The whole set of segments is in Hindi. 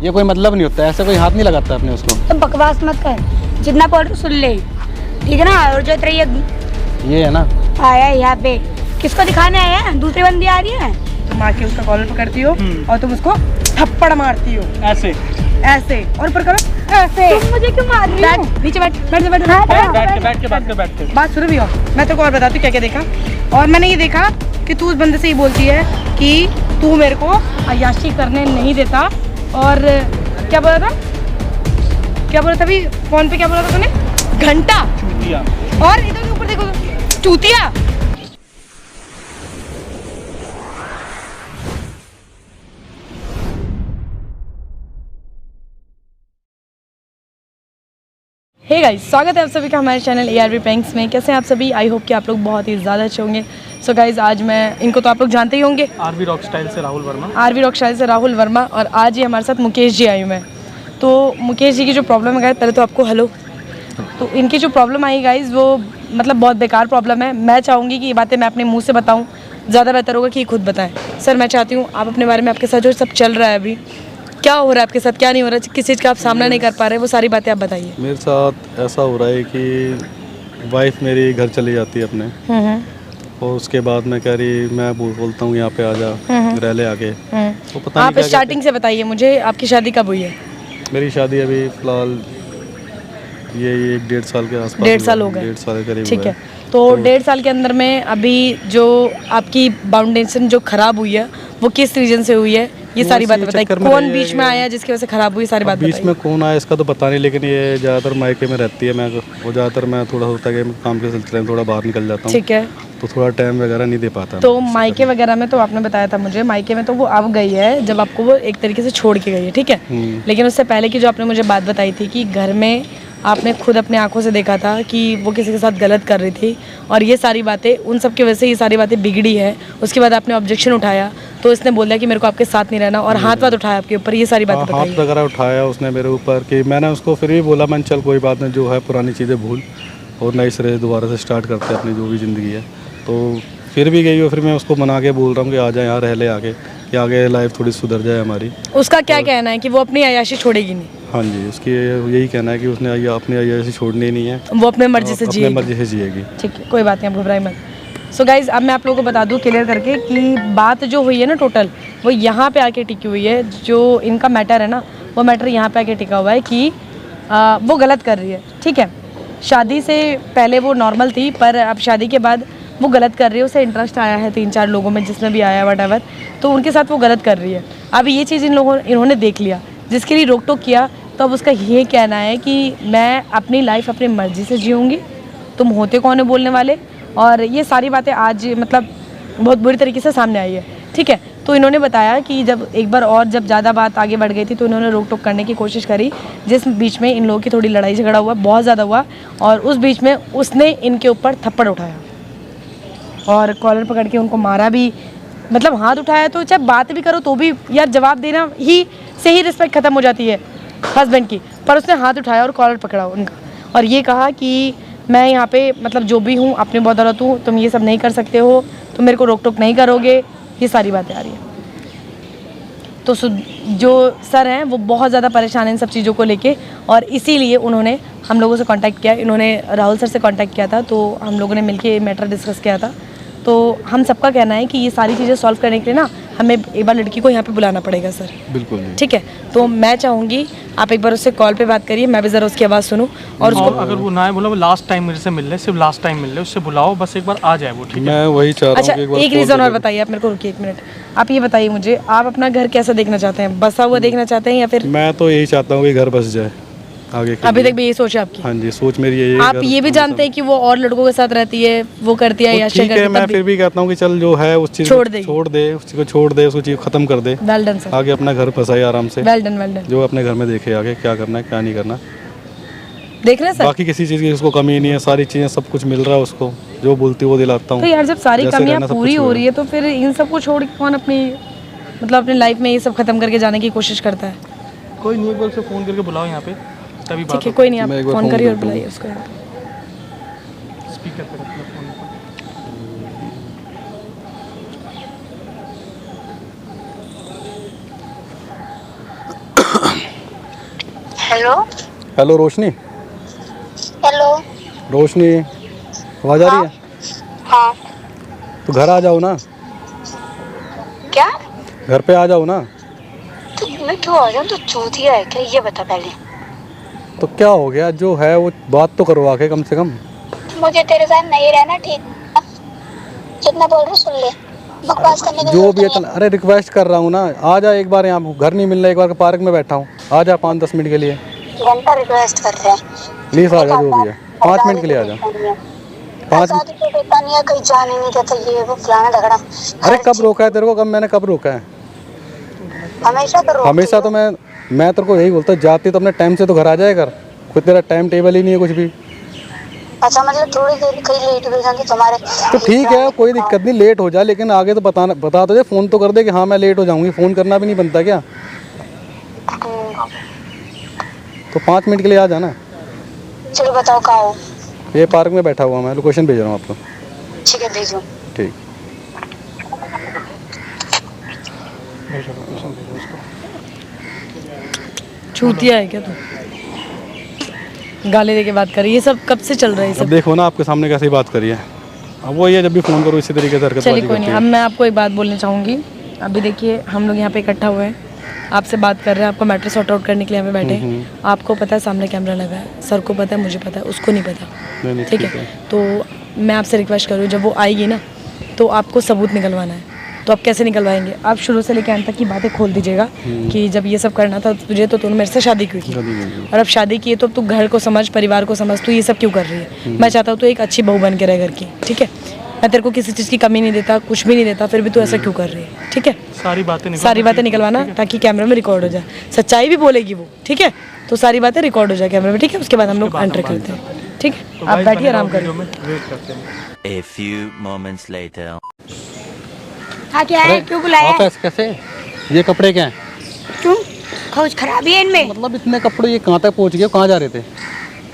ये कोई मतलब नहीं होता, ऐसे कोई हाथ नहीं लगाता अपने उसको। तो बकवास मत कर, जितना बोल सुन ले, ठीक है ना। और जो तेरा ये है ना आया है यहाँ पे, किसको दिखाने आया है? दूसरी बंदी आ रही है, तुम आके उसका कॉलर पकड़ती हो और तुम उसको थप्पड़ मारती हो ऐसे ऐसे, और ऊपर करो ऐसे। तुम मुझे क्यों मार रही हो? नीचे बैठ बैठ बैठ बैठ के बात कर। बात सुनो भी हो, मैं तेरे को और बताती हूँ क्या क्या देखा। और मैंने ये देखा कि तू उस बंदे से ही बोलती है कि तू मेरे को अय्याशी करने नहीं देता। और क्या बोला था, क्या बोला था अभी फोन पे, क्या बोला था तूने? घंटा चूतिया। और इधर ऊपर देखो, चूतिया। हे गाइस, स्वागत है आप सभी का हमारे चैनल ARV प्रैंक्स में। कैसे हैं आप सभी? आई होप कि आप लोग बहुत ही ज़्यादा अच्छे होंगे। सो गाइस, आज मैं, इनको तो आप लोग जानते ही होंगे, आरवी रॉक स्टाइल से Rahul Verma. RV rock style से राहुल वर्मा। और आज ये हमारे साथ मुकेश जी आई हूँ मैं। तो मुकेश जी की जो प्रॉब्लम है गाइस, पहले तो आपको हेलो। तो इनकी जो प्रॉब्लम आई गाइस, वो मतलब बहुत बेकार प्रॉब्लम है। मैं चाहूँगी कि ये बातें मैं अपने मुँह से बताऊँ, ज़्यादा बेहतर होगा कि ये खुद बताएँ। सर, मैं चाहती हूँ आप अपने बारे में, आपके साथ जो सब चल रहा है अभी, क्या हो रहा है आपके साथ, क्या नहीं हो रहा है, किस चीज़ का आप सामना नहीं कर पा रहे, वो सारी बातें आप बताइए। मेरे साथ ऐसा हो रहा है कि वाइफ मेरी घर चली जाती है अपने, और उसके बाद मैं कह रही, मैं बोलता हूँ यहाँ पे आ जा, रह ले आके। तो पता नहीं आप क्या स्टार्टिंग से बताइए मुझे, आपकी शादी कब हुई है? मेरी शादी अभी फ़िलहाल ये 1.5 साल के आसपास। 1.5 साल हो गए। 1.5 साल के करीब ठीक हुआ है। तो 1.5 साल के अंदर में अभी जो आपकी बाउंडेशन जो खराब हुई है, वो किस रीजन से हुई है, ये सारी बातें बताइए। कौन बीच में आया जिसकी वजह से खराब हुई, सारी बात बीच बताइए। में कौन आया इसका तो पता नहीं, लेकिन ये ज़्यादातर मायके में रहती है। मैं वो ज़्यादातर मैं थोड़ा होता है कि काम के सिलसिले में थोड़ा बाहर निकल जाता हूँ, ठीक है। तो थोड़ा टाइम वगैरह नहीं दे पाता। तो मायके वगैरह में तो आपने बताया था मुझे, मायके में तो वो अब गई है जब आपको वो एक तरीके से छोड़ के गई है, ठीक है। लेकिन उससे पहले की जो आपने मुझे बात बताई थी कि घर में आपने खुद अपने आंखों से देखा था कि वो किसी के साथ गलत कर रही थी, और ये सारी बातें, उन सब की वजह से ये सारी बातें बिगड़ी है। उसके बाद आपने ऑब्जेक्शन उठाया, तो इसने बोला कि मेरे को आपके साथ नहीं रहना, और हाथ वाथ उठाया आपके ऊपर, ये सारी बातें बताइए। हाथ वगैरह उठाया उसने मेरे ऊपर, कि मैंने उसको फिर भी बोला, मैंने चल कोई बात नहीं, जो है पुरानी चीज़ें भूल और नई सिरे दोबारा से स्टार्ट करते हैं अपनी जो भी ज़िंदगी है। तो फिर भी गई, और फिर मैं उसको मना के बोल रहा हूँ कि आ जाए यहाँ, रह ले आगे, कि आगे लाइफ थोड़ी सुधर जाए हमारी। उसका क्या कहना है कि वो अपनी अय्याशी छोड़ेगी नहीं? हाँ जी, उसकी यही कहना है कि उसने अपनी अय्याशी छोड़नी नहीं है, वो अपने मर्जी से जिएगी। अपने मर्जी से जिएगी। ठीक है, कोई बात नहीं, आप घबराइए मत। सो गाइज, अब मैं आप लोगों को बता दूं क्लियर करके कि बात जो हुई है ना टोटल, वो यहाँ पे आके टिकी हुई है। जो इनका मैटर है ना, वो मैटर यहाँ पे आके टिका हुआ है कि वो गलत कर रही है, ठीक है। शादी से पहले वो नॉर्मल थी, पर अब शादी के बाद वो गलत कर रही है। उसे इंटरेस्ट आया है 3-4 लोगों में, जिसमें भी आया वट, तो उनके साथ वो गलत कर रही है। अब ये चीज़ इन्होंने देख लिया, जिसके लिए रोक टोक किया। तो अब उसका ये कहना है कि मैं अपनी लाइफ अपनी मर्जी से जीऊँगी, तुम होते कौन है बोलने वाले। और ये सारी बातें आज मतलब बहुत बुरी तरीके से सामने आई है, ठीक है। तो इन्होंने बताया कि जब एक बार और जब ज़्यादा बात आगे बढ़ गई थी, तो इन्होंने रोक टोक करने की कोशिश करी, जिस बीच में इन लोगों की थोड़ी लड़ाई झगड़ा हुआ, बहुत ज़्यादा हुआ। और उस बीच में उसने इनके ऊपर थप्पड़ उठाया और कॉलर पकड़ के उनको मारा भी। मतलब हाथ उठाया तो चाहे बात भी करो तो भी यार जवाब देना ही से ही रिस्पेक्ट ख़त्म हो जाती है हस्बैंड की, पर उसने हाथ उठाया और कॉलर पकड़ा उनका, और ये कहा कि मैं यहाँ पे मतलब जो भी हूँ अपनी बदौलत हूँ, तुम ये सब नहीं कर सकते हो, तुम मेरे को रोक टोक नहीं करोगे, ये सारी बातें आ रही हैं। तो जो सर हैं वो बहुत ज़्यादा परेशान हैं इन सब चीज़ों को लेके, और इसीलिए उन्होंने हम लोगों से कांटेक्ट किया। इन्होंने राहुल सर से कांटेक्ट किया था, तो हम लोगों ने मिलके मैटर डिस्कस किया था। तो हम सबका कहना है कि ये सारी चीज़ें सॉल्व करने के लिए ना हमें एक बार लड़की को यहाँ पे बुलाना पड़ेगा सर। बिल्कुल, ठीक है। तो मैं चाहूँगी आप एक बार उससे कॉल पे बात करिए, मैं भी ज़रा उसकी आवाज़ सुनूँ। और उसको अगर वो ना है, बोला वो लास्ट टाइम मेरे से मिल ले, सिर्फ लास्ट टाइम मिल ले, उससे बुलाओ, बस एक बार आ जाए वो, ठीक है। मैं वही चाह रहा हूँ। अच्छा, एक रीज़न और बताइए आप मेरे को, रुकिए 1 मिनट। आप ये बताइए मुझे, आप अपना घर कैसा देखना चाहते हैं, बसा हुआ देखना चाहते हैं या फिर? मैं तो यही चाहता हूँ कि घर बस जाए आगे के अभी लिए। तक भी यही सोच है आपकी? हाँ जी, सोच मेरी यही है। आप ये भी जानते हैं कि वो और लड़कों के साथ रहती है, वो करती है या ठीक है, मैं फिर भी कहता हूँ कि चल जो है उस चीज़ छोड़ को दे, उस चीज़ को छोड़ दे, उस चीज़ को ख़त्म कर दे। Well done sir. आगे अपना घर फंसाए आराम से। Well done, well done. जो अपने घर में देखे आगे क्या करना है क्या नहीं करना, देख रहे हैं सर। बाकी किसी चीज़ की उसको कमी नहीं है, सारी चीज़ें सब कुछ मिल रहा है उसको, जो बोलती है वो दिलाता हूँ। तो यार जब सारी जैसे कमियां रहना सब पूरी कुछ हो हुआ रही है, तो फिर इन सब को छोड़ के कौन अपनी मतलब अपनी लाइफ में ये सब खत्म करके जाने की कोशिश करता है? कोई नहीं, एक बार उसे फ़ोन करके बुलाओ यहाँ पे, तभी बात ठीक है, कोई नहीं, आप मैं एक बार फ़ोन फ़ोन करिए और करता हूँ। बुलाइए उसको यहाँ पे। स्पीकर पे रखना फ़ोन पर। हेलो हेलो रोशनी, हेलो। रोशनी आवाज़ आ रही है? हाँ। तो घर आ जाओ ना, क्या? घर पे आ जाओ ना। तो मैं क्यों आ जाऊँ? तो चूतिया है क्या? ये बता पहले। तो क्या हो गया, जो है वो बात तो करो आके कम से कम। मुझे तेरे साथ नहीं रहना, ठीक? जितना बोल रही सुन ले, बकवास करने की जो जरूरत भी है नहीं चल, अरे रिक्वेस्ट कर रहा हूँ ना, आ जा एक बार। यहाँ घर नहीं मिल रहा, एक बार पार्क में बैठा हूँ, आ जा 5-10 मिनट के लिए है। घंटा रिक्वेस्ट कर रहे हैं। प्लीज़। आ जा, जो भी है 5 मिनट के लिए आ जा। 5 आजादी को देता नहीं है, कहीं जाने नहीं देता, ये वो फलाना झगड़ा। अरे कब रोका है तेरे को? मैंने कब रोका है? हमेशा तो रोकती हमेशा तो हो। मैं तेरे को यही बोलता हूँ, जाती तो अपने टाइम से तो घर आ जाए कर। कोई तेरा टाइम टेबल ही नहीं है कुछ भी। अच्छा, मतलब थोड़ी देर कहीं लेट भी जाते तुम्हारे। तो ठीक है, कोई दिक्कत नहीं, लेट हो जाए, लेकिन आगे तो बता तो दे, फ़ोन तो कर दे कि हाँ मैं लेट हो जाऊँगी। फ़ोन करना भी नहीं बनता क्या? तो 5 मिनट के लिए आ जाना। चलो बताओ कहाँ हो? ये पार्क में बैठा हुआ, मैं लोकेशन भेज रहा हूँ आपको। ठीक है, भेजो। ठीक। चूतिया है क्या तू? गाली दे के बात कर रही है। ये सब कब से चल रहा है ये अब सब? देखो ना, आपके सामने कैसी बात करी है। अब वो ये जब भी फ़ोन करो इसी तरीके से चलिए हरकतबाजी कोई करती नहीं, है। अब मैं आपको एक बात बोलना चाहूँगी। अभी देखिए हम लोग यहाँ पे इकट्ठा हुए हैं, आपसे बात कर रहे हैं, आपको मैटर सॉर्ट आउट करने के लिए यहाँ पे बैठे हैं। आपको पता है सामने कैमरा लगा है, सर को पता है, मुझे पता है, उसको नहीं पता। नहीं, ठीक है, तो मैं आपसे रिक्वेस्ट करूँ, जब वो आएगी ना तो आपको सबूत निकलवाना है। तो आप कैसे निकलवाएंगे? आप शुरू से लेकर अंत तक की बातें खोल दीजिएगा कि जब ये सब करना था तुझे तो तूने मेरे से शादी क्यों की, और अब शादी की है तो अब तू घर को समझ, परिवार को समझ, तू ये सब क्यों कर रही है? मैं चाहता हूँ तू एक अच्छी बहू बन के रहे घर की, ठीक है? मैं तेरे को किसी चीज़ की कमी नहीं देता, कुछ भी नहीं देता, फिर भी तू ऐसा क्यों कर रही है? ठीक है, सारी बातें निकलवाना ताकि कैमरे में रिकॉर्ड हो जाए। सच्चाई भी बोलेगी वो, ठीक है? तो सारी बातें रिकॉर्ड हो जाए कैमरे में, ठीक है? उसके बाद हम लोग एंटर करते हैं, ठीक है? आप बैठिए, आराम करिए। वेट करते हैं। A few moments later. हाँ, क्या है? क्यों बुलाया? आप ऐसे कैसे? ये कपड़े क्या हैं? क्यों? कुछ खराबी है इनमें? मतलब इतने कपड़े ये कहाँ तक पहुँच गए? कहाँ जा रहे थे?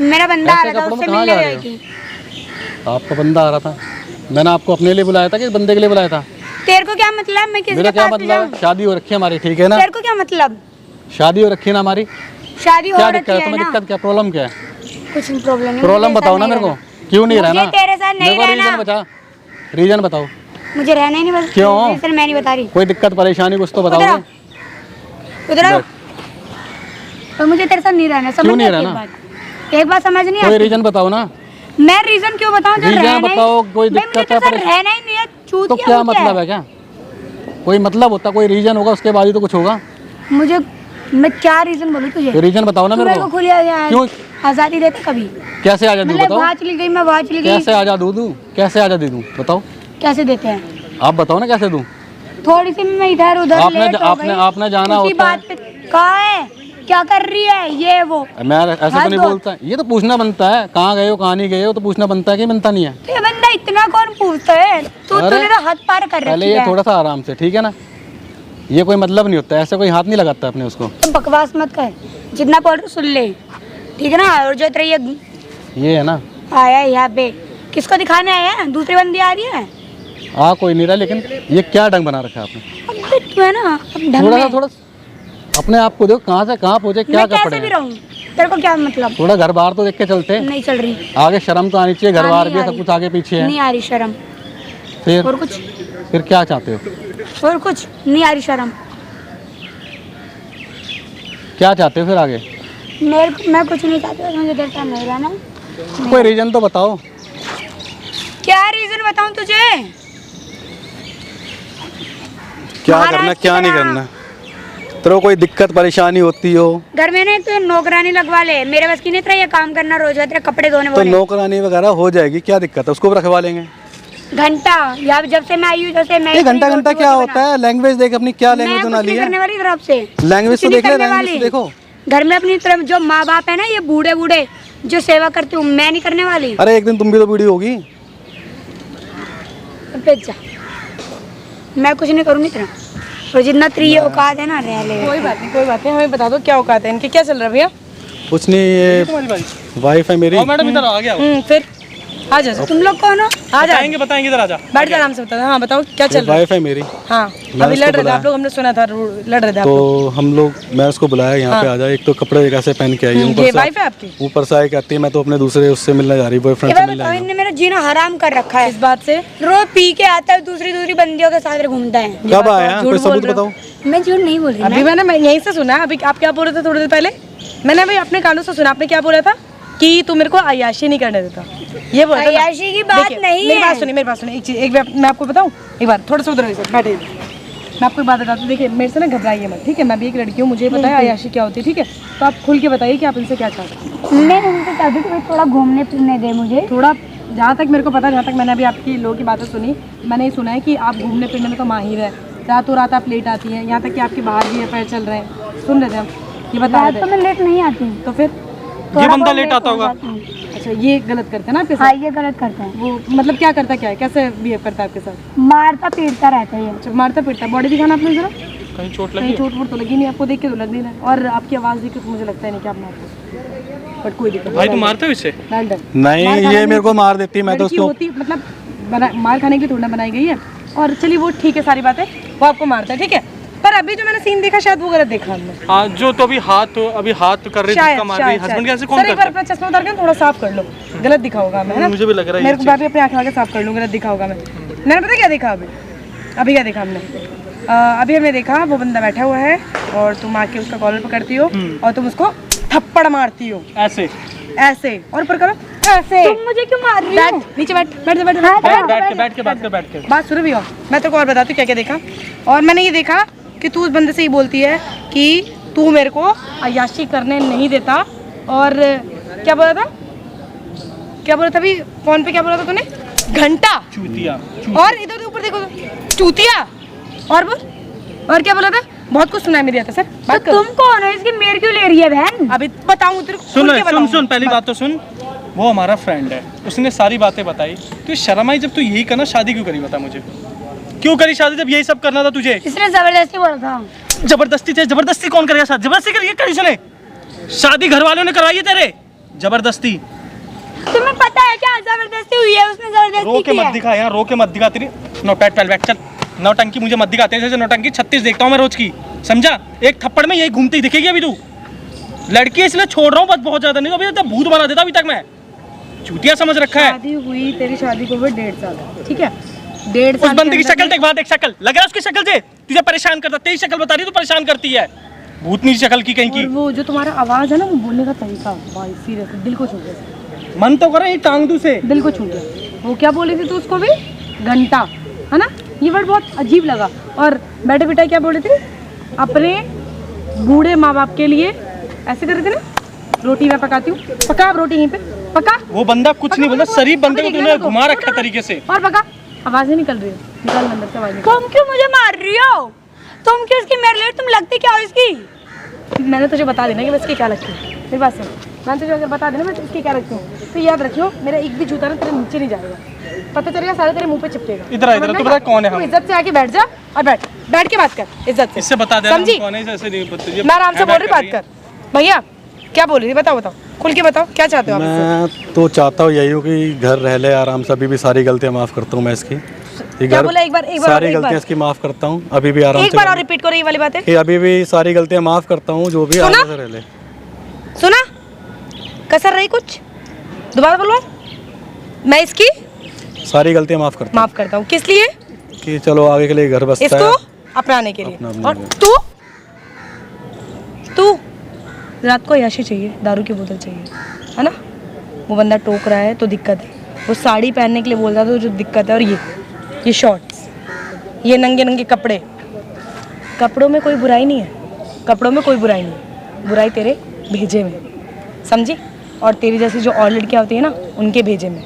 मेरा बंदा आ ऐसे रहा था, कपड़ों में उससे कहाँ मिलने जा रहे गई हो? थी। आपका बंदा आ रहा था? मैंने आपको अपने लिए बुलाया था कि बंदे के लिए बुलाया था? तेरे को क्या मतलब? मैं किसी मेरा के क्या पास भी मतलब जाऊँ? है? शादी हो रखी है हमारी, ठीक है ना? तेरे को क्या मतलब? शादी हो रखी है ना हमारी? शादी हो क्या रखी दिक्कत है है तुम्हें? ना? दिक्कत क्या, प्रॉब्लम क्या है? कुछ प्रॉब्लम नहीं। प्रॉब्लम बताओ ना मेरे को, क्यों नहीं मुझे रहना? तेरे साथ नहीं मेरे को रहना। रीजन बता, रीजन बताओ। मुझे रहना ही नहीं, बस। क्यों? रीजन मैं नहीं बता रही। कोई दिक्कत परेशानी कुछ तो बताओ। उधर आओ। तो मुझे तेरे साथ नहीं रहना, समझ क्यों नहीं नहीं आती रहना? एक बात समझ नहीं कोई आती। रीजन बताओ ना। मैं रीजन क्यों बताऊं? जो रीजन रहना ही- बताओ, कोई भाई, मुझे दिक्कत तेरे है साथ रहना ही नहीं है। तो चूतिया क्या हूँ मतलब है? क्या कोई मतलब होता, कोई रीजन होगा, उसके बाद ही तो कुछ होगा। मुझे मैं क्या रीजन बोलूं तुझे? तो रीजन बताओ ना तू मेरे को। खुली क्यों? आजादी देता कभी? कैसे आज़ादी दूँ मतलब बताओ? वहाँ चली गई, मैं वहाँ चली गई। कैसे आज़ादी दूँ? कैसे आज़ादी दूँ बताओ? कैसे देते हैं? आप बताओ ना कैसे दूँ? थोड़ी सी मैं इधर उधर लेट हो गई। आपने जाना उसी होता है। बात पे कहाँ है, क्या कर रही है ये वो? मैं ऐसे तो नहीं दो। बोलता, ये तो पूछना बनता है, कहाँ गए हो कहाँ नहीं गए हो, तो पूछना बनता है कि बनता नहीं है? तो ये बंदा इतना कौन पूछता है? अरे, तूने तो हद पार कर पहले रखी ये है। थोड़ा सा आराम से, ठीक है ना? ये कोई मतलब नहीं होता, ऐसे कोई हाथ नहीं लगाता अपने उसको। तुम बकवास मत कर, जितना बोल रहे हो सुन ले, ठीक है ना? और जो तेरा ये है ना, आया है यहाँ पे, किसको दिखाने आया है? दूसरी बंदी आ रही है। कोई नहीं रहा, लेकिन ये क्या ढंग बना रखा है आपने? अबे तू है ना, अब ढंग में। थोड़ा अपने आप को देखो, कहाँ से कहाँ पहुँचे, क्या मैं कपड़े कैसे भी हैं। रहूं, तेरे को क्या मतलब? थोड़ा घर बाहर तो देख के चलते। नहीं चल रही। आगे शर्म तो आनी चाहिए, घर हाँ, बाहर नहीं भी आ सब रही। कुछ आगे पीछे है। नहीं आ रही शर्म। फिर और कुछ? फिर क्या चाहते हो? और कुछ नहीं आ रही शर्म। क्या चाहते हो फिर आगे? मैं कुछ नहीं चाहती, बस मुझे तेरे साथ नहीं रहना। कोई रीजन तो बताओ। क्या रीजन बताऊं तुझे? क्या महाराज करना की क्या नहीं तरह। करना? तेरे को कोई दिक्कत परेशानी होती हो घर में ना तो नौकरानी लगवा ले, मेरे बस की नहीं तरह ये काम करना रोज, तेरे कपड़े धोने तो बोले। नौकरानी वगैरह हो जाएगी, क्या दिक्कत है? उसको भी रखवा लेंगे। घंटा या जब से मैं आई हूँ, जैसे मैं ये घंटा घंटा क्या होता है? लैंग्वेज देख अपनी, क्या लैंग्वेज बना ली है? करने वाली तरफ से लैंग्वेज तो कुछ नहीं देख ले, करने लैंग्वेज वाली। तो देखो। घर में अपनी तरफ जो माँ बाप है ना, ये बूढ़े बूढ़े जो सेवा करती हूँ, मैं नहीं करने वाली। अरे एक दिन तुम भी तो बूढ़ी होगी। भेज जा, मैं कुछ नहीं करूँगी तेरा, और जितना तेरी ये औकात है ना, रह ले। कोई बात नहीं, कोई बात नहीं, हमें बता दो क्या औकात है इनके, क्या चल रहा है भैया? कुछ नहीं, ये वाइफ है मेरी। मैडम इधर आ गया। फिर आ जा तुम लोग कौन हो? आ जा, बताएंगे बताएंगे, इधर आ जा। बैठ जा आराम से बता। हाँ बताओ क्या चल रहा है? वाइफ है मेरी। हाँ मैं अभी उसको लड़ रहे थे बुलाया। आप लोग, हमने सुना था लड़ रहे थे आप तो लोग। हम लोग, मैं उसको बुलाया यहाँ पे आ जाए। एक तो कपड़े कैसे पहन के आई है, ये वाइफ है आपकी? ऊपर से आई कहती है मैं तो अपने दूसरे उससे मिलने जा रही, बॉयफ्रेंड से मिलने आई हूँ। इनने मेरा जीना हराम कर रखा है। इस बात से रोज पी के आता है, दूसरी बंदियों के साथ घूमता है। कब आया, कोई सबूत बताओ। मैं झूठ नहीं बोल रही। अभी मैं यहीं से सुना। अभी आप क्या बोल रहे थे थोड़ी देर पहले? मैंने अभी अपने कानों से सुना। आपने क्या बोला था कि तू मेरे को अय्याशी नहीं करने देता, ये बोला था ना? अय्याशी की बात देखिए, नहीं मेरी है। बात सुनिए, मेरी बात सुनिए। एक चीज, एक मैं आपको बताऊं, एक बार थोड़ा सा उधर बैठे। मैं आपको एक बात बताती हूँ। देखिए मेरे से ना घबराइए मत, ठीक है? मैं भी एक लड़की हूँ, मुझे पता है अय्याशी क्या होती है, ठीक है? तो आप खुल के बताइए कि आप इनसे क्या चाहते हैं। मैं उनसे चाहती हूँ थोड़ा घूमने फिरने दे मुझे। थोड़ा, जहाँ तक मेरे को पता, जहाँ तक मैंने अभी आपकी लोगों की बातें सुनी, मैंने ये सुना है कि आप घूमने फिरने में तो माहिर है। रातों रात आप लेट आती हैं, यहाँ तक कि आपके बाहर भी अफेयर चल रहे हैं। सुन रहे थे हम, ये बता रात रहे तो थे। मैं लेट नहीं आती हूँ। तो फिर ये बंदा लेट आता होगा। अच्छा, ये गलत करता है ना आपके हाँ साथ? ये गलत करता है। वो मतलब क्या करता, क्या है, कैसे बिहेव करता है आपके साथ? मारता पीटता रहता है ये। अच्छा, मारता पीटता है। बॉडी दिखाना आपने जरा, कहीं चोट कहीं लगी? चोट वोट तो लगी नहीं? आपको देख के तो लग नहीं रहा है, और आपकी आवाज़ देख के तो मुझे लगता है नहीं कि आप मारते, बट कोई दिक्कत भाई तुम मारते हो इससे? नहीं, ये मेरे को मार देती है, मैं तो उसको होती मतलब मार खाने के लिए थोड़ा बनाई गई है। और चलिए वो ठीक है, सारी बातें, वो आपको मारता है, ठीक है? पर अभी जो मैंने सीन देखा शायद वो गलत देखा हमने। हाँ, जो तो अभी हाथ कर रही थी, मार रही हस्बैंड कैसे कौन सर एक बार करता अपना चश्मा उतार के थोड़ा साफ कर लो, गलत दिखा होगा मैं, है ना? मुझे भी लग रहा है मेरे को मैं भी अपनी आँख लगा के साफ कर लूँ, गलत दिखा होगा मैंने पता क्या देखा अभी क्या देखा हमने? अभी हमने देखा वो बंदा बैठा हुआ है और तुम आके उसका कॉलर पकड़ती हो और तुम उसको थप्पड़ मारती हो ऐसे ऐसे, और ऊपर करो ऐसे। तुम मुझे क्यों मार रही हो? बैठ नीचे, बैठ बैठ बैठ बैठ के बैठ के बात सुनो भी हो। मैं तेरे को और बताती हूँ क्या क्या देखा। और मैंने ये देखा कि तू उस बंदे से ही बोलती है कि तू मेरे को अय्याशी करने नहीं देता। और क्या बोला था, क्या बोला था अभी फोन पे, क्या बोला था तूने? घंटा चूतिया। और इधर ऊपर देखो तो चूतिया। और बोल, और क्या बोला था? बहुत कुछ सुना है मेरी आता सर। बात तो तुम कौन हो? इसकी मेरे क्यों ले रही है बहन? अभी बताऊँ तेरे को, सुन खुल के बताऊँ। सुन पहली बात तो सुन, वो हमारा फ्रेंड है, उसने सारी बातें बताई। तो शर्म आई जब तू यही करना, शादी क्यों करी बता मुझे? क्यों करी शादी जब यही सब करना था तुझे? इसने जबरदस्ती बोला था। जबरदस्ती चाहिए? जबरदस्ती कौन करेगा? शादी जबरदस्ती करी करी इसने? शादी घर वालों ने करवाई है तेरे, जबरदस्ती। तुम्हें पता है क्या जबरदस्ती हुई है? उसने जबरदस्ती रो के की मत है। दिखा यार, रो के मत दिखा तेरी बैठ चल। नौटंकी मुझे मत दिखाते हैं, जैसे नौटंकी 36 देखता हूँ मैं रोज की, समझा? एक थप्पड़ में यही घूमती दिखेगी अभी तू। लड़की इसलिए छोड़ रहा हूँ बस, बहुत ज्यादा नहीं तो अभी तो भूत बना देता अभी तक मैं। चूतिया समझ रखा है। शादी हुई, तेरी शादी को हुए 1.5 साल, ठीक है? 1.5 साल उस बंदे की के अंदर शक्ल देख, वहां देख शक्ल, लग रहा है उसकी शक्ल से तुझे परेशान करता। तेरी शक्ल बता रही है, तो परेशान करती है, भूतनी शक्ल की कहीं और की। वो जो तुम्हारा आवाज है ना, वो बोलने का तरीका, भाई सीरियसली दिल को छू गया, मन तो कर रहा है टांग दू से। दिल को छू गया। वो क्या बोली थी तू उसको भी? घंटा, है ना? ये वर्ड बहुत अजीब लगा। और बैठे बिठाए क्या बोली थी? अपने बूढ़े माँ बाप के लिए ऐसे कर रहे थे ना, रोटी मैं पकाती हूँ, पका अब रोटी यहीं पे पका। वो बंदा कुछ नहीं बोला, शरीफ बंदे को तूने घुमा रखा तरीके से। और पका, आवाज ही निकल रही है, निकाल अंदर से आवाज निकाल। तुम क्यों मुझे मार रही हो? तुम क्यों इसकी मेरे लिए? तुम लगती क्या हो इसकी? मैंने तुझे बता देना कि मैं इसकी क्या लगती हूँ, मेरी बात सुन। मैंने तुझे अगर बता देना मैं इसकी क्या लगती हूँ, तो याद रखियो मेरा एक भी जूता ना तेरे नीचे नहीं जाएगा, पता चलेगा सारे तेरे मुंह पे चिपकेगा। इधर तू बता कौन है हम? तू इज्जत से आके बैठ जा और बैठ के बात कर इज्जत से। इससे बता देना समझी? कौन है, ऐसे नहीं बताइए। मैं आराम से बोल रही, बात कर। भैया क्या बोल रही थी, बताओ खुल के बताओ, क्या चाहते हो आप इससे? मैं तो चाहता हूँ यही हूँ कि घर रह ले आराम से। अभी भी सारी गलतियाँ माफ़ करता हूँ मैं इसकी। ये क्या घर- बोला? एक बार सारी गलतियाँ इसकी माफ़ करता हूँ, अभी भी आराम एक से। बार और रिपीट करो ये वाली बात है। कि अभी भी सारी गलतियाँ माफ़ करता हूँ, जो भी सुना? आराम से रह ले। सुना? कसर रही कुछ? दोबारा बोलो। मैं इसकी सारी गलतियाँ माफ़ करता माफ करता हूँ। किस लिए? हूँ कि चलो आगे के लिए घर बसता इसको है। अपनाने के लिए। अपनाने और के तू रात को अय्याशी चाहिए, दारू की बोतल चाहिए, है ना? वो बंदा टोक रहा है तो दिक्कत है, वो साड़ी पहनने के लिए बोल रहा था तो जो दिक्कत है, और ये शॉर्ट्स, ये नंगे नंगे कपड़े। कपड़ों में कोई बुराई नहीं है, कपड़ों में कोई बुराई नहीं है, बुराई तेरे भेजे में, समझी? और तेरी जैसी जो और लड़कियाँ होती है ना, उनके भेजे में,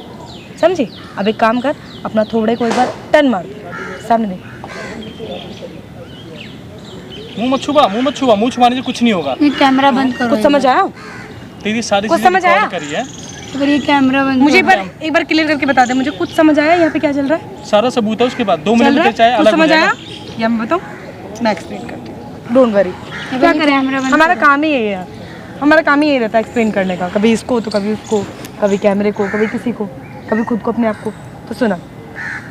समझी? अब एक काम कर, अपना थोड़े को एक बार टर्न मार दे, सामने देख। मुंह मत छुपा, मुंह छुपाने से कुछ नहीं होगा। ये कैमरा बंद करो। कुछ समझ आया? तेरी सारी कुछ चीजें समझ आया? रिकॉर्ड करी है। अगर ये कैमरा बंद मुझे एक बार क्लियर करके बता दे, मुझे कुछ समझ आया यहाँ पे क्या चल रहा है? सारा सबूत है उसके बाद 2 चल मिनट रहा में चाहे है? कुछ अलग हो समझ आया जाएगा। या मैं बताऊँ? मैं एक्सप्लेन करती हूँ, डोंट वरी। क्या करें, हमारा काम ही यही है यार, हमारा काम ही यही रहता है एक्सप्लेन करने का, कभी इसको तो कभी उसको, कभी कैमरे को, कभी किसी को। कभी खुद को अपने आप को। तो सुना,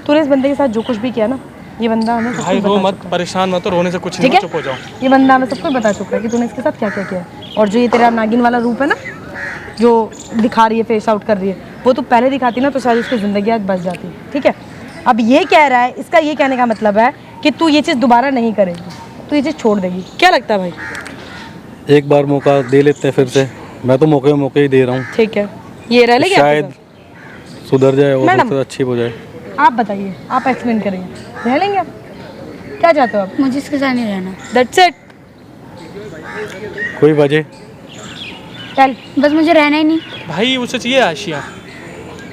तूने इस बंदे के साथ जो कुछ भी किया ना, ये बंदा हमें सब भाई कुछ रो बता मत, चुका है। परेशान मत, रोने से कुछ ठीक नहीं, है? चुप हो जाओ। ये बंदा हमें सब कुछ बता चुका है कि तूने इसके साथ क्या क्या किया है। और जो ये तेरा नागिन वाला रूप है ना, जो दिखा रही है, फेस आउट कर रही है, वो तो पहले दिखाती ना तो शायद उसकी ज़िंदगी आज बच जाती। ठीक है, अब ये कह रहा है, इसका ये कहने का मतलब है कि तू ये चीज़ दोबारा नहीं करेगी, तू ये चीज़ छोड़ देगी। क्या लगता है भाई? एक बार मौका दे लेते हैं फिर से, मैं तो मौके ही दे रहा हूँ, ठीक है, ये रह लेगी शायद सुधर जाए और मैडम। फिर अच्छी हो जाए। आप बताइए, आप एक्सप्लेन करेंगे, रह लेंगे आप? क्या चाहते हो आप? मुझे इसके साथ नहीं रहना। दैट्स इट, कोई वजह? चल। बस मुझे रहना ही नहीं। भाई उसे चाहिए आशिया।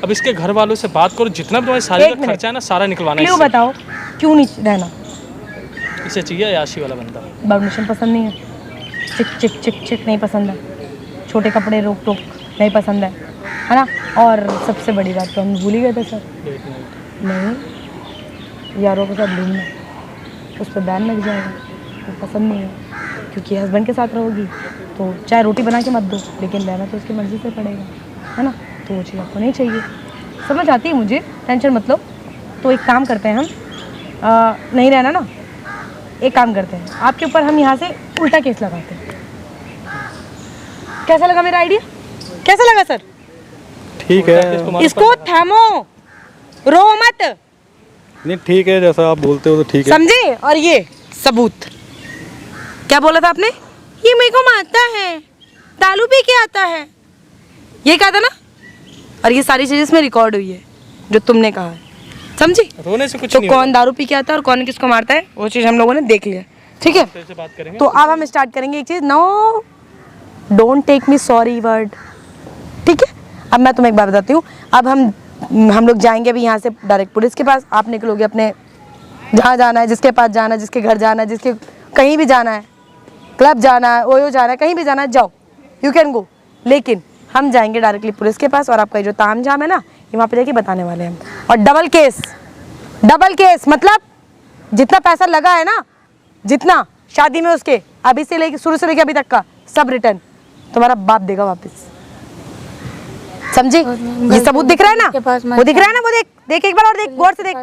अब इसके घर वालों से बात करो, जितना भी तुम्हारी सारी एक का मिनट। खर्चा है ना, सारा निकलवाना है क्यों इससे। बताओ, क्यों नहीं रहना? इसे चाहिए आशी वाला बंदा। परमिशन पसंद नहीं है, चिक चिक चिक चिक नहीं पसंद है, छोटे कपड़े रोक टोक नहीं पसंद है ना? और सबसे बड़ी बात तो हम भूल ही गए थे सर, नहीं, यारों के साथ घूमना, उस पर बैन लग जाएगा, वो पसंद नहीं है। क्योंकि हस्बैंड के साथ रहोगी तो चाहे रोटी बना के मत दो, लेकिन रहना तो उसकी मर्ज़ी से पड़ेगा, है ना? तो वो चीज़ आपको नहीं चाहिए, समझ आती है मुझे, टेंशन मत लो। तो एक काम करते हैं हम, नहीं रहना ना, एक काम करते हैं, आपके ऊपर हम यहाँ से उल्टा केस लगाते हैं। कैसा लगा मेरा आइडिया? कैसा लगा सर? ठीक है, इसको थामो, रो मत, नहीं ठीक है, जैसा आप बोलते हो तो ठीक है। समझे? और ये सबूत, क्या बोला था आपने? ये मेरे को मारता है, दारू पी के आता है, ये कहा था ना? और ये सारी चीजें इसमें रिकॉर्ड हुई है जो तुमने कहा है, समझी? रोने से कुछ तो नहीं कौन दारू पी के आता है और कौन किसको मारता है, वो चीज हम लोगों ने देख लिया। ठीक है, से बात करेंगे। तो अब हम स्टार्ट करेंगे एक चीज, no don't take me sorry word. ठीक है, अब मैं तुम्हें एक बात बताती हूँ, अब हम लोग जाएंगे अभी यहाँ से डायरेक्ट पुलिस के पास, आप निकलोगे अपने जहाँ जाना है, जिसके पास जाना है, जिसके घर जाना है, जिसके कहीं भी जाना है, क्लब जाना है, ओयो जाना है, कहीं भी जाना है, जाओ, यू कैन गो। लेकिन हम जाएंगे डायरेक्टली पुलिस के पास और आपका जो ताम झाम है ना, ये वहाँ पे जाके बताने वाले हैं हम। और डबल केस मतलब जितना पैसा लगा है ना, जितना शादी में उसके, अभी से लेके शुरू से लेके अभी तक का सब रिटर्न तुम्हारा बाप देगा वापस, समझी? ये सबूत दिख रहा है ना, वो दिख रहा है ना, वो देख एक बार और देख, गौर से देख।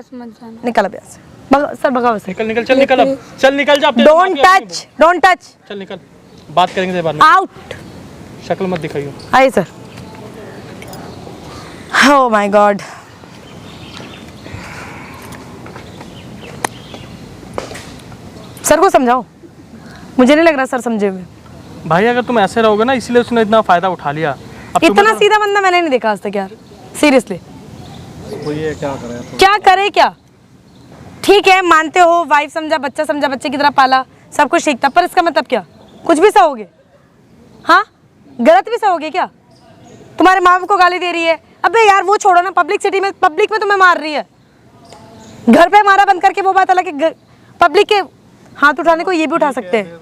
निकल अब यहाँ से, भगाओ सर, भगाओ सर, निकल चल निकल, अब चल निकल जा। डोंट टच, चल निकल, बात करेंगे बाद में। आउट, शक्ल मत दिखाइयो। आइए sir. Oh my God, sir को समझाओ, मुझे नहीं लग रहा सर समझे हुए। भाई अगर तुम ऐसे रहोगे ना, इसलिए उसने इतना फायदा उठा लिया। अब इतना सीधा बंदा मैंने नहीं देखा आज तक यार, सीरियसली। वो ये क्या करे तो? क्या करे क्या? ठीक है, मानते हो, वाइफ समझा, बच्चा समझा, बच्चे की तरह पाला, सब कुछ ठीक था, पर इसका मतलब क्या? कुछ भी सहोगे? हाँ, गलत भी सहोगे क्या? तुम्हारे माँ बाप को गाली दे रही है, अबे यार वो छोड़ो ना, पब्लिक सिटी में, पब्लिक में तुम्हें मार रही है, घर पे मारा बंद करके वो बात अलग है, पब्लिक के हाथ उठाने को ये भी उठा सकते हैं।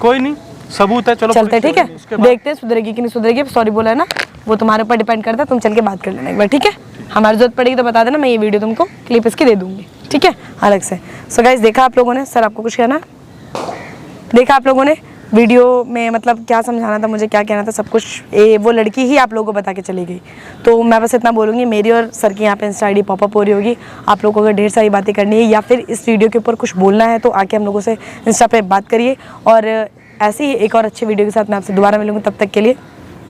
कोई नहीं, सबूत है, चलो चलते हैं, ठीक है, उसके बाद देखते हैं सुधरेगी कि नहीं सुधरेगी। सॉरी बोला है ना, वो तुम्हारे ऊपर डिपेंड करता है, तुम चल के बात कर लेना एक बार, ठीक है? हमारी जरूरत पड़ेगी तो बता देना, मैं ये वीडियो तुमको क्लिप इसकी दे दूंगी, ठीक है, अलग से। सो गाइस, देखा आप लोगों ने, सर आपको कुछ कहना? देखा आप लोगों ने वीडियो में, मतलब क्या समझाना था मुझे, क्या कहना था, सब कुछ वो लड़की ही आप लोगों को बता के चली गई। तो मैं बस इतना बोलूँगी, मेरी और सर की यहाँ पे इंस्टा ID पॉपअप हो रही होगी, आप लोगों को अगर ढेर सारी बातें करनी है या फिर इस वीडियो के ऊपर कुछ बोलना है तो आके हम लोगों से इंस्टा पे बात करिए। और ऐसे ही एक और अच्छे वीडियो के साथ मैं आपसे दोबारा मिलूँगी, तब तक के लिए